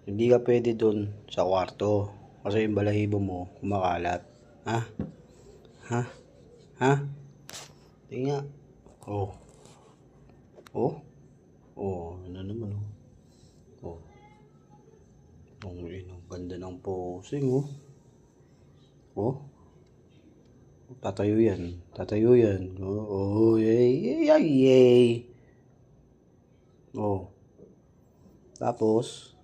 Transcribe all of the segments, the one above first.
Hindi ka pwede dun sa kwarto. Kasi yung balahibo mo, kumakalat. Ha? Ha? Ha? Tingnan nga. Oh. Oh? Oh, ano naman oh. Oh. Ang ganda ng posing oh. Oh. Tatayo yan. Tatayo yan. Oh, oh, yay, yay, yay, yay. Oh. Tapos,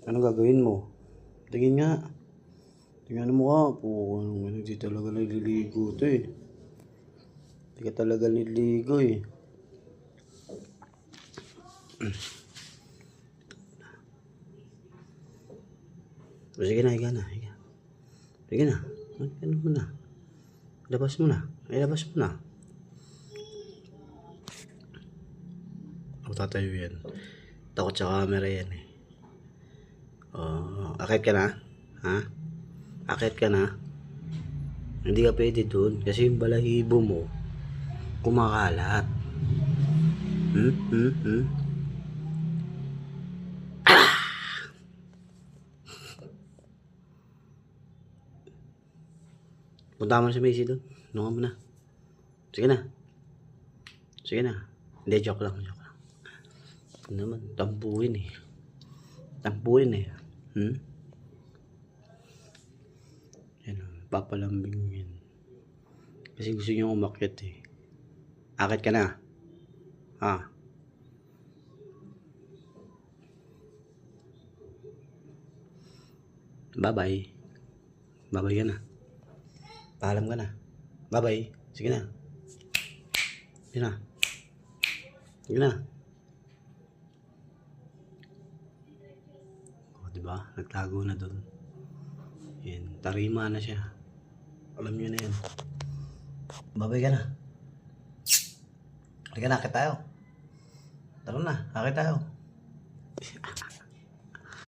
anong gagawin mo? Tingin nga. Tingnan mo ka. Hindi talaga naliligo to eh. Hindi ka talaga naliligo eh. Sige na, higa na. Higa. Sige na. Ano mo na? Labas mo na. Ay, labas mo na. Ako tatayo yan. Takot sa camera yan eh. Oh, akit ka na? Ha? Akit ka na? Hindi ka pwede dun. Kasi yung balahibo mo, kumakalat. Punta mo sa Macy doon. Nunga mo na. Sige na. Sige na. Hindi, joke lang. Joke lang. Ano naman, tampuin eh. Tampuin eh. Yan o, papalambing yan. Kasi gusto niyo umakyat eh. Akit ka na. Ha? Bye-bye. Bye-bye ka na. Paalam ka na. Bye-bye. Sige na. Sige na. Sige na. O, diba? Nagtago na doon. Yan. Tarima na siya. Alam nyo na yan. Bye-bye ka na. Halika na. Akit tayo. Tara na. Akit tayo.